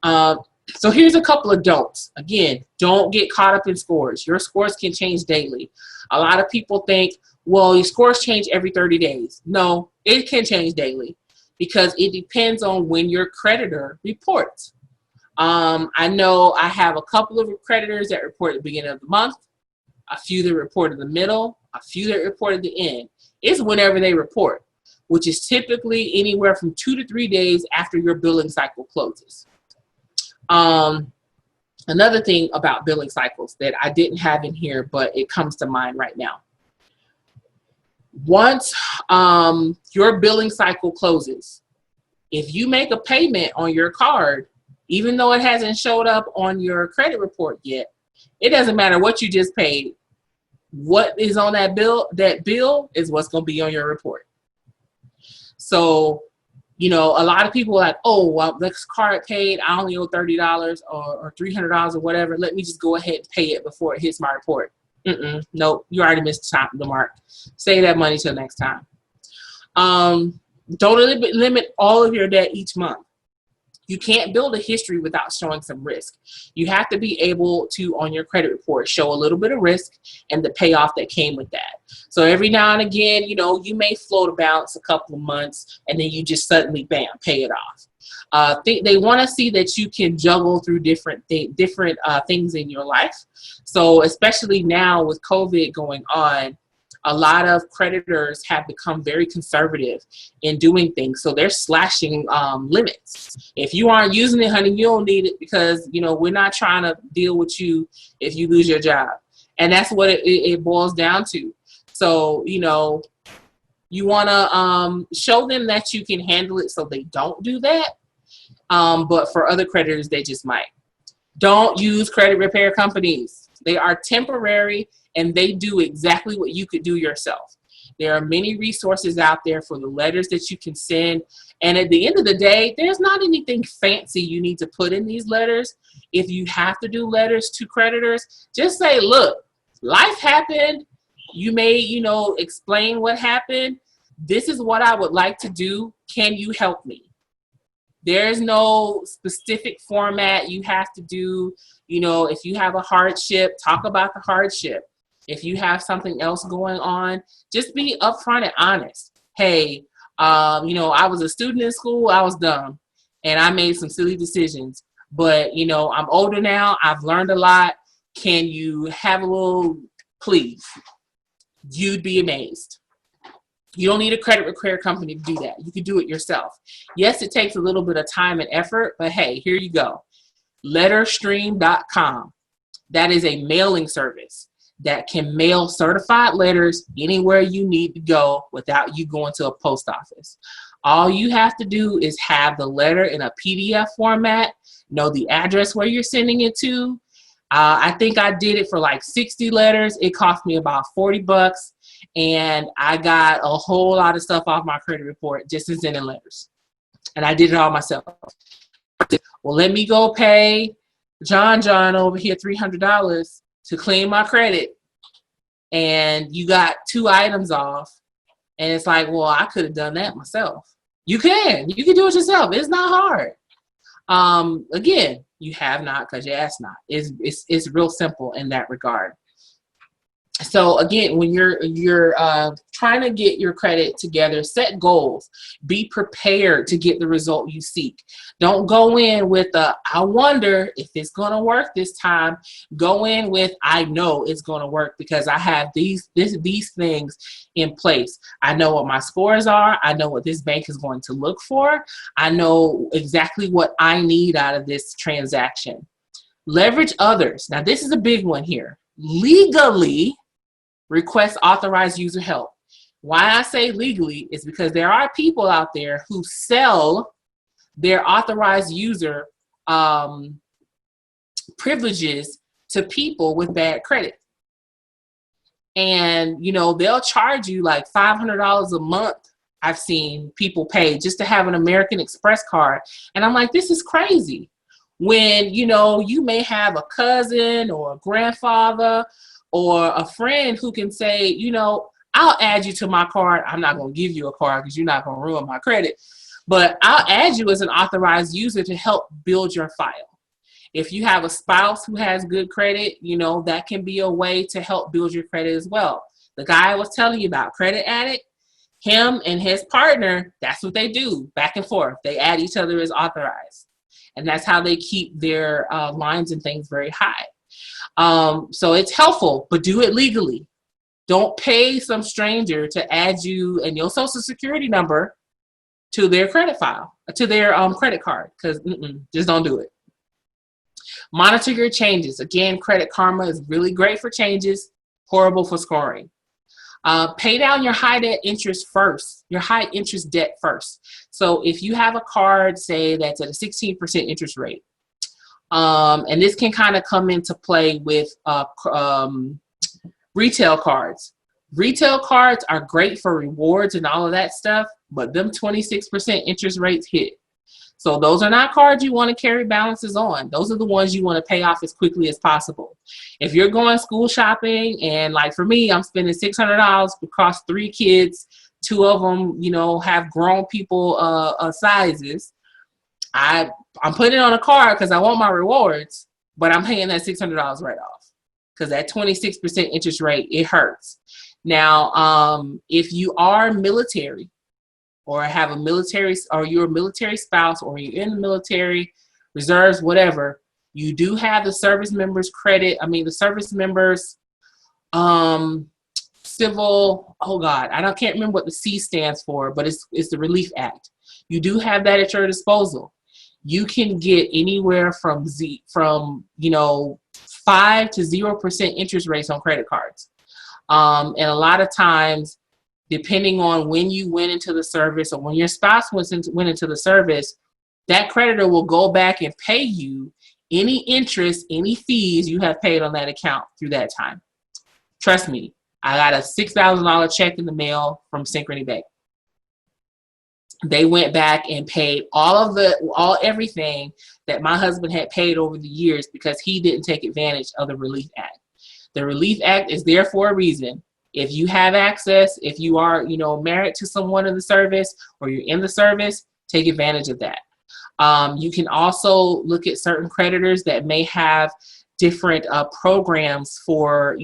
So here's a couple of don'ts. Again, don't get caught up in scores. Your scores can change daily. A lot of people think, well, your scores change every 30 days. No, it can change daily because it depends on when your creditor reports. I know I have a couple of creditors that report at the beginning of the month, a few that report in the middle, a few that report at the end. It's whenever they report, which is typically anywhere from 2 to 3 days after your billing cycle closes. Another thing about billing cycles that I didn't have in here, but it comes to mind right now. Once your billing cycle closes, if you make a payment on your card, even though it hasn't showed up on your credit report yet, it doesn't matter what you just paid. What is on that bill is what's going to be on your report. So, you know, a lot of people are like, oh, well, this card paid, I only owe $30 or $300 or whatever. Let me just go ahead and pay it before it hits my report. Nope, you already missed the mark. Save that money till next time. Don't limit all of your debt each month. You can't build a history without showing some risk. You have to be able to, on your credit report, show a little bit of risk and the payoff that came with that. So every now and again, you know, you may float a balance a couple of months and then you just suddenly, bam, pay it off. They want to see that you can juggle through different things in your life. So especially now with COVID going on, a lot of creditors have become very conservative in doing things. So they're slashing limits. If you aren't using it, honey, you don't need it, because, you know, we're not trying to deal with you if you lose your job. And that's what it boils down to. So, you know, you want to show them that you can handle it so they don't do that. But for other creditors, they just might. Don't use credit repair companies. They are temporary, and they do exactly what you could do yourself. There are many resources out there for the letters that you can send. And at the end of the day, there's not anything fancy you need to put in these letters. If you have to do letters to creditors, just say, look, life happened. You may, you know, explain what happened. This is what I would like to do. Can you help me? There's no specific format you have to do. You know, if you have a hardship, talk about the hardship. If you have something else going on, just be upfront and honest. Hey, you know, I was a student in school. I was dumb and I made some silly decisions, but, you know, I'm older now. I've learned a lot. Can you have a little, please? You'd be amazed. You don't need a credit repair company to do that. You can do it yourself. Yes, it takes a little bit of time and effort, but hey, here you go. Letterstream.com. That is a mailing service that can mail certified letters anywhere you need to go without you going to a post office. All you have to do is have the letter in a PDF format, know the address where you're sending it to. I think I did it for like 60 letters. It cost me about $40, and I got a whole lot of stuff off my credit report just in sending letters. And I did it all myself. Well, let me go pay John over here $300 to clean my credit, and you got 2 items off, and it's like, well, I could have done that myself. You can do it yourself. It's not hard. Again, you have not because you asked not. It's real simple in that regard. So again, when you're trying to get your credit together, set goals. Be prepared to get the result you seek. Don't go in with I wonder if it's going to work this time. Go in with, I know it's going to work because I have these things in place. I know what my scores are. I know what this bank is going to look for. I know exactly what I need out of this transaction. Leverage others. Now, this is a big one here. Legally request authorized user help. Why I say legally is because there are people out there who sell their authorized user privileges to people with bad credit. And, you know, they'll charge you like $500 a month. I've seen people pay just to have an American Express card. And I'm like, this is crazy. When, you know, you may have a cousin or a grandfather or a friend who can say, you know, I'll add you to my card. I'm not going to give you a card because you're not going to ruin my credit. But I'll add you as an authorized user to help build your file. If you have a spouse who has good credit, you know, that can be a way to help build your credit as well. The guy I was telling you about, Credit Addict, him and his partner, that's what they do, back and forth. They add each other as authorized. And that's how they keep their lines and things very high. So it's helpful, but do it legally. Don't pay some stranger to add you and your social security number to their credit file, to their credit card, because just don't do it. Monitor your changes. Again, Credit Karma is really great for changes, horrible for scoring. Pay down your high debt interest first, your high interest debt first. So if you have a card, say that's at a 16% interest rate, and this can kind of come into play with retail cards. Retail cards are great for rewards and all of that stuff, but them 26% interest rates hit. So those are not cards you want to carry balances on. Those are the ones you want to pay off as quickly as possible. If you're going school shopping, and like for me, I'm spending $600 across 3 kids, 2 of them, have grown people sizes. I'm putting it on a card because I want my rewards, but I'm paying that $600 right off because that 26% interest rate, it hurts. Now, if you are military or have a military, or you're a military spouse, or you're in the military, reserves, whatever, you do have the service members credit. The service members civil, I can't remember what the C stands for, but it's the Relief Act. You do have that at your disposal. You can get anywhere from 5 to 0% interest rates on credit cards. And a lot of times, depending on when you went into the service or when your spouse went into the service, that creditor will go back and pay you any interest, any fees you have paid on that account through that time. Trust me, I got a $6,000 check in the mail from Synchrony Bank. They went back and paid everything that my husband had paid over the years because he didn't take advantage of the Relief Act. The Relief Act is there for a reason. If you have access, if you are, married to someone in the service or you're in the service, take advantage of that. You can also look at certain creditors that may have different programs for,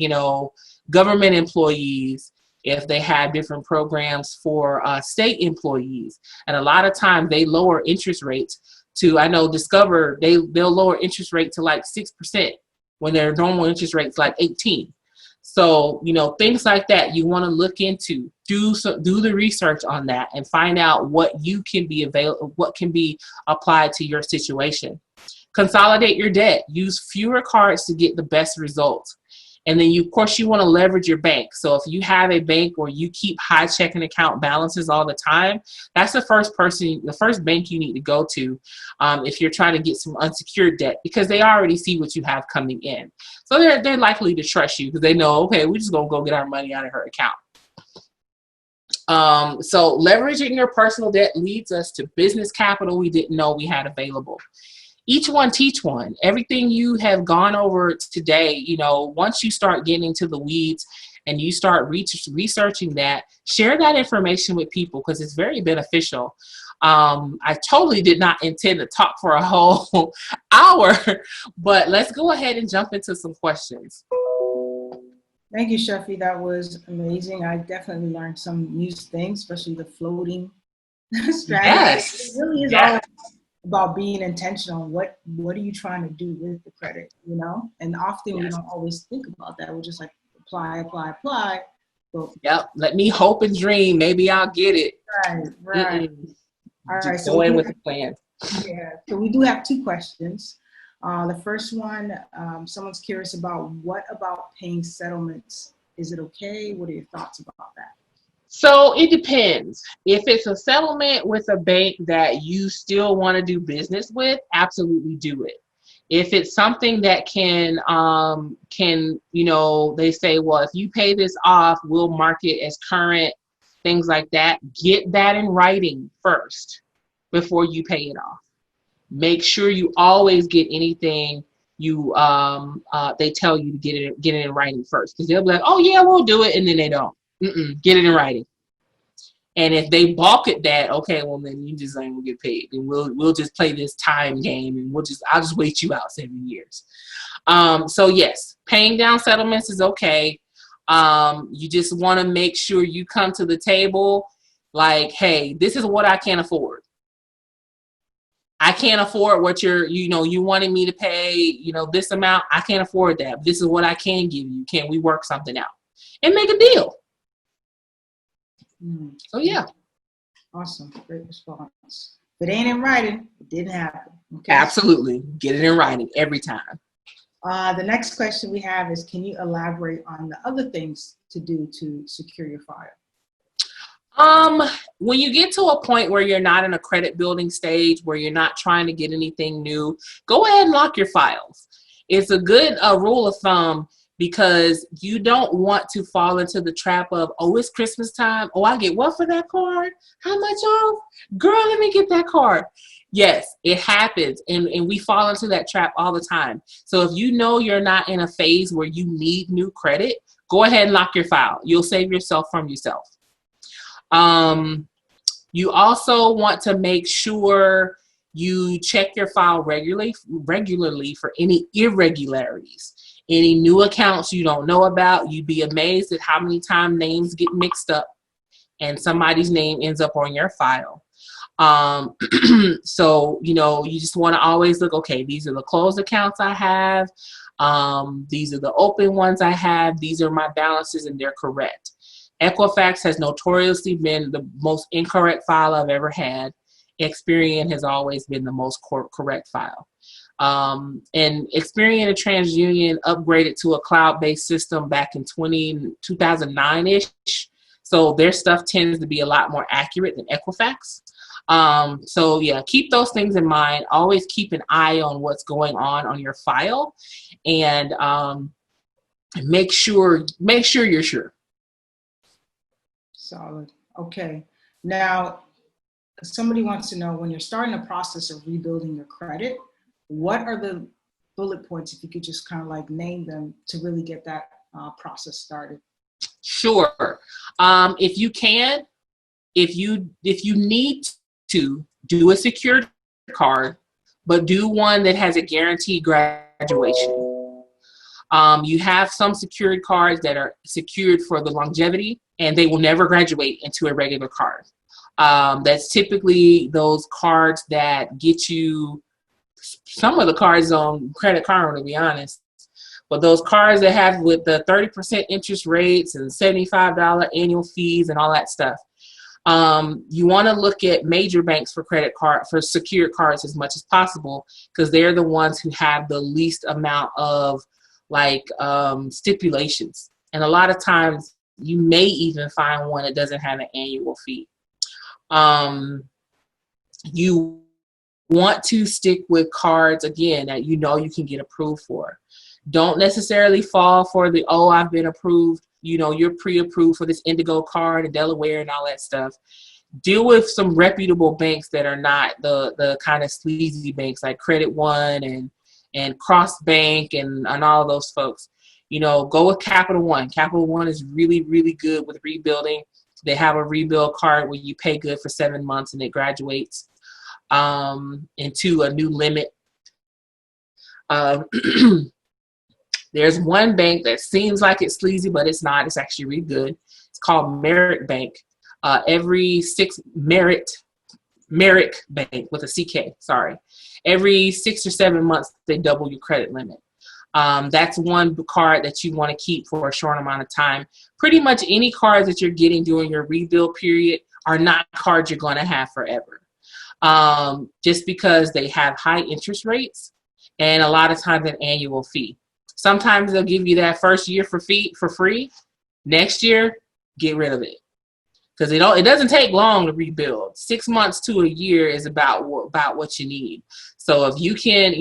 government employees, if they have different programs for state employees. And a lot of times they lower interest rates to, I know Discover, they'll lower interest rate to like 6% when their normal interest rate's like 18%. So, things like that you want to look into, do the research on that and find out what can be applied to your situation. Consolidate your debt. Use fewer cards to get the best results. And then of course you want to leverage your bank. So if you have a bank where you keep high checking account balances all the time, that's the first bank you need to go to if you're trying to get some unsecured debt, because they already see what you have coming in. So they're likely to trust you because they know, okay, we're just going to go get our money out of her account. So leveraging your personal debt leads us to business capital we didn't know we had available. Each one teach one. Everything you have gone over today, once you start getting into the weeds and you start researching that, share that information with people because it's very beneficial. I totally did not intend to talk for a whole hour, but let's go ahead and jump into some questions. Thank you, Sheffie. That was amazing. I definitely learned some new things, especially the floating strategy. Yes. It really is all about being intentional. What are you trying to do with the credit, And often we don't always think about that. We're just like apply. But, yep. Let me hope and dream. Maybe I'll get it. Right. All right. Just go in with a plan. Yeah. So we do have 2 questions. The first one, someone's curious about what about paying settlements? Is it okay? What are your thoughts about that? So it depends. If it's a settlement with a bank that you still want to do business with, absolutely do it. If it's something that can, they say, well, if you pay this off, we'll mark it as current, things like that. Get that in writing first before you pay it off. Make sure you always get anything they tell you to get it in writing first, because they'll be like, oh yeah, we'll do it, and then they don't. Get it in writing. And if they balk at that, okay, well then you just ain't gonna get paid, and we'll just play this time game, and I'll just wait you out 7 years. So yes, paying down settlements is okay. You just want to make sure you come to the table like, hey, this is what I can't afford. I can't afford what you wanted me to pay, this amount. I can't afford that. This is what I can give you. Can we work something out? and make a deal. Mm. So yeah. Awesome. Great response. If it ain't in writing, it didn't happen. Okay. Absolutely. Get it in writing every time. The next question we have is, can you elaborate on the other things to do to secure your file? When you get to a point where you're not in a credit building stage, where you're not trying to get anything new, go ahead and lock your files. It's a good rule of thumb, because you don't want to fall into the trap of, oh, it's Christmas time. Oh, I get what for that card? How much off? Girl, let me get that card. Yes, it happens. And we fall into that trap all the time. So if you know you're not in a phase where you need new credit, go ahead and lock your file. You'll save yourself from yourself. You also want to make sure you check your file regularly for any irregularities, any new accounts you don't know about. You'd be amazed at how many times names get mixed up and somebody's name ends up on your file. So, you know, you just want to always look, okay, these are the closed accounts I have. These are the open ones I have. These are my balances and they're correct. Equifax has notoriously been the most incorrect file I've ever had. Experian has always been the most correct file. And Experian and TransUnion upgraded to a cloud-based system back in 2009-ish. So their stuff tends to be a lot more accurate than Equifax. So yeah, keep those things in mind. Always keep an eye on what's going on your file, and make sure you're sure. Solid. Okay. Now, somebody wants to know, when you're starting the process of rebuilding your credit, what are the bullet points, if you could just kind of like name them, to really get that process started? Sure. If you can, if you need to do a secured card, but do one that has a guaranteed graduation. You have some secured cards that are secured for the longevity, and they will never graduate into a regular card. That's typically those cards that get you, some of the cards on Credit Karma, to be honest, but those cards that have with the 30% interest rates and $75 annual fees and all that stuff. You want to look at major banks for for secured cards as much as possible, because they're the ones who have the least amount of stipulations. And a lot of times you may even find one that doesn't have an annual fee. You want to stick with cards, again, that you know you can get approved for. Don't necessarily fall for the, oh, I've been approved. You know, you're pre-approved for this Indigo card in Delaware and all that stuff. Deal with some reputable banks that are not the kind of sleazy banks like Credit One and Cross Bank and all of those folks. You know, go with Capital One. Capital One is really, really good with rebuilding. They have a rebuild card where you pay good for 7 months and it graduates into a new limit. There's one bank that seems like it's sleazy, but it's not. It's actually really good. It's called Merrick Bank. Merrick Bank with a CK, sorry. Every 6 or 7 months, they double your credit limit. That's one card that you want to keep for a short amount of time. Pretty much any cards that you're getting during your rebuild period are not cards you're going to have forever. Just because they have high interest rates and a lot of times an annual fee. Sometimes they'll give you that first year for free. Next year, get rid of it. Because it doesn't take long to rebuild. 6 months to a year is about what you need. So if you can,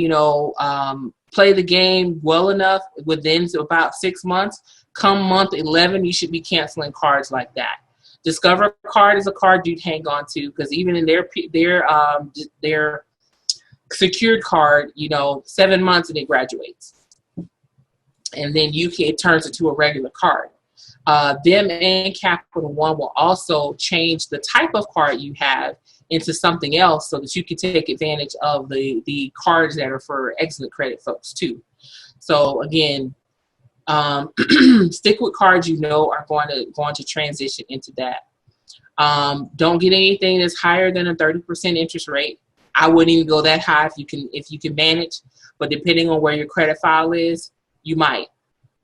play the game well enough within about 6 months, come month 11, you should be canceling cards like that. Discover card is a card you'd hang on to, because even in their secured card, 7 months and it graduates. And then it turns into a regular card. Them and Capital One will also change the type of card you have into something else so that you can take advantage of the cards that are for excellent credit folks too. So again, stick with cards are going to transition into that. Don't get anything that's higher than a 30% interest rate. I wouldn't even go that high if you can manage, but depending on where your credit file is, you might.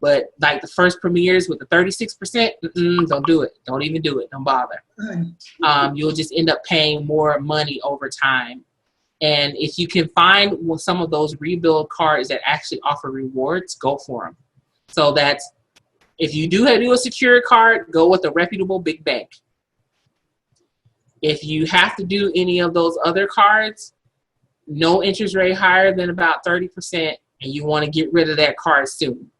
But like the first premieres with the 36%, don't do it. Don't even do it. Don't bother. You'll just end up paying more money over time. And if you can find some of those rebuild cards that actually offer rewards, go for them. So that's, if you do a secure card, go with a reputable big bank. If you have to do any of those other cards, no interest rate higher than about 30%, and you want to get rid of that card soon.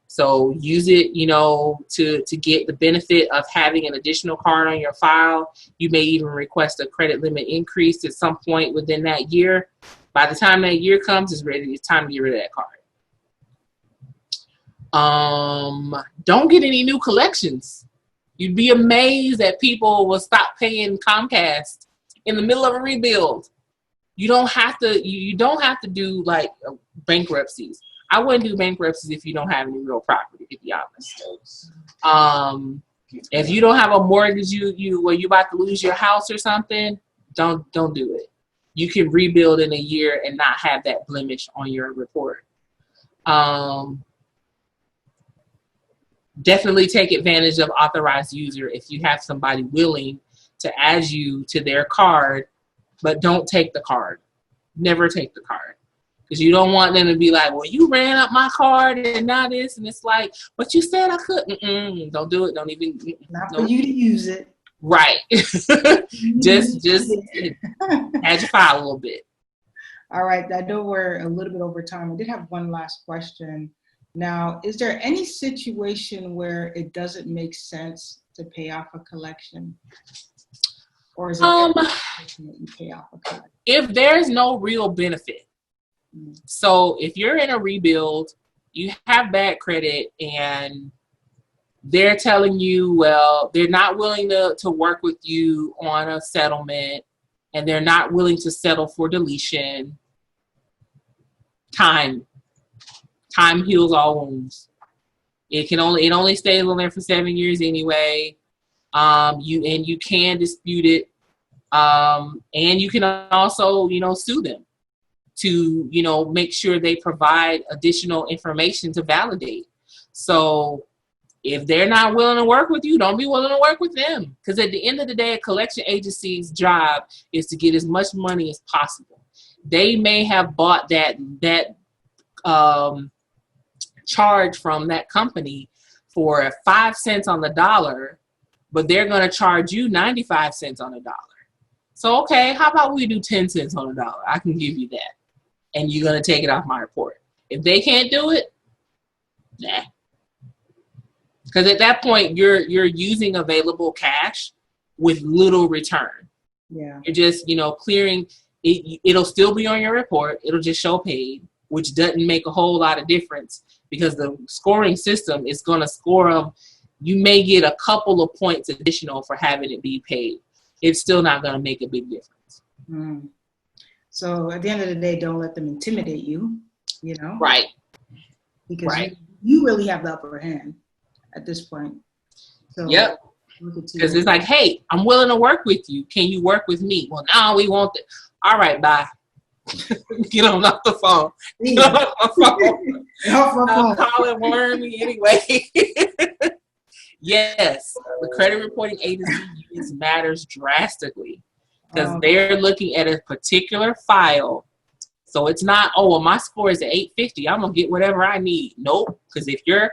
So use it, to get the benefit of having an additional card on your file. You may even request a credit limit increase at some point within that year. By the time that year comes, it's time to get rid of that card. Don't get any new collections. You'd be amazed that people will stop paying Comcast in the middle of a rebuild. You don't have to do like bankruptcies. I wouldn't do bankruptcies if you don't have any real property, to be honest. If you don't have a mortgage, you're about to lose your house or something, don't do it. You can rebuild in a year and not have that blemish on your report. Definitely take advantage of authorized user if you have somebody willing to add you to their card, but don't take the card. Never take the card. Because you don't want them to be like, well, you ran up my card and now this, and it's like, but you said I couldn't. Don't do it. Don't even. Not for you to use it. Right. just add your file a little bit. All right. I know we're a little bit over time. I did have one last question. Now, is there any situation where it doesn't make sense to pay off a collection? Or is it that you pay off a collection? If there's no real benefit. So if you're in a rebuild, you have bad credit, and they're telling you, well, they're not willing to work with you on a settlement, and they're not willing to settle for deletion. Time heals all wounds. It only stays on there for 7 years anyway. You can dispute it. And you can also, sue them to, make sure they provide additional information to validate. So if they're not willing to work with you, don't be willing to work with them. Because at the end of the day, a collection agency's job is to get as much money as possible. They may have bought that charge from that company for 5 cents on the dollar, but they're going to charge you 95 cents on the dollar. So, okay, how about we do 10 cents on the dollar? I can give you that. And you're going to take it off my report. If they can't do it, nah. Because at that point, you're using available cash with little return. Yeah. You're just, clearing. It'll still be on your report. It'll just show paid, which doesn't make a whole lot of difference because the scoring system is going to score them. You may get a couple of points additional for having it be paid. It's still not going to make a big difference. Mm. So at the end of the day, don't let them intimidate you, Right. Because you really have the upper hand at this point. So yep. Because it's like, hey, I'm willing to work with you. Can you work with me? Well, no, we won't. All right, bye. Get on off the phone. Get off the phone. I'm calling Wormy anyway. Yes, the credit reporting agency matters drastically because they're looking at a particular file. So it's not, oh, well, my score is at 850. I'm going to get whatever I need. Nope, because if your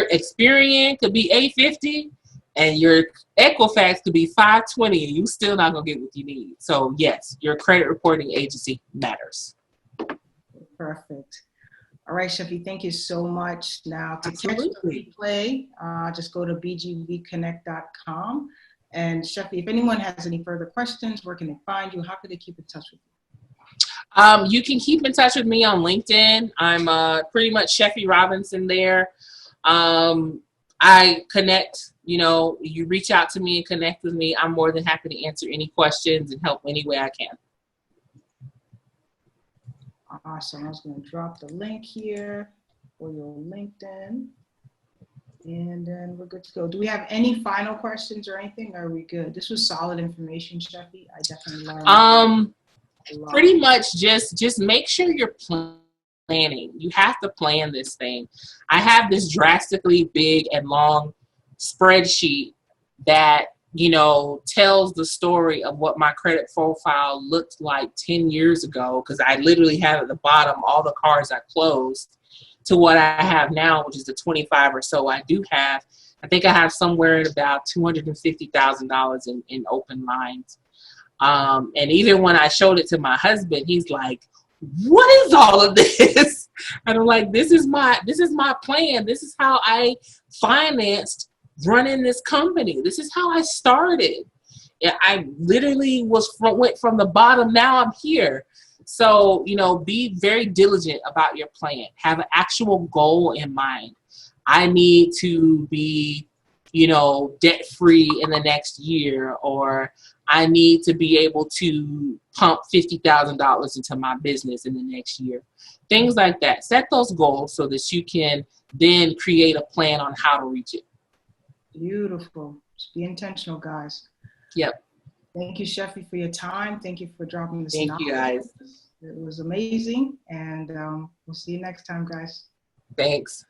Experian could be 850 and your Equifax could be 520, and you still not going to get what you need. So, yes, your credit reporting agency matters. Perfect. All right, Sheffie, thank you so much. Now, to Absolutely. catch the replay, just go to bgvconnect.com. And Sheffie, if anyone has any further questions, where can they find you? How can they keep in touch with you? You can keep in touch with me on LinkedIn. I'm pretty much Sheffie Robinson there. I connect, you reach out to me and connect with me. I'm more than happy to answer any questions and help any way I can. Awesome. I was going to drop the link here for your LinkedIn. And then we're good to go. Do we have any final questions or anything? Or are we good? This was solid information, Sheffie. I definitely learned. Pretty much just make sure you're planning. You have to plan this thing. I have this drastically big and long spreadsheet that, you know, tells the story of what my credit profile looked like 10 years ago, because I literally have at the bottom all the cards I closed to what I have now, which is the 25 or so I do have. I think I have somewhere at about $250,000 in open lines. And even when I showed it to my husband, he's like, what is all of this? And I'm like, this is my plan. This is how I financed running this company. This is how I started. I literally went from the bottom. Now I'm here. So, you know, be very diligent about your plan. Have an actual goal in mind. I need to be, you know, debt free in the next year, or I need to be able to pump $50,000 into my business in the next year. Things like that. Set those goals so that you can then create a plan on how to reach it. Beautiful. Just be intentional, guys. Yep. Thank you, Sheffie, for your time. Thank you for dropping this Thank you, guys. It was amazing. And we'll see you next time, guys. Thanks.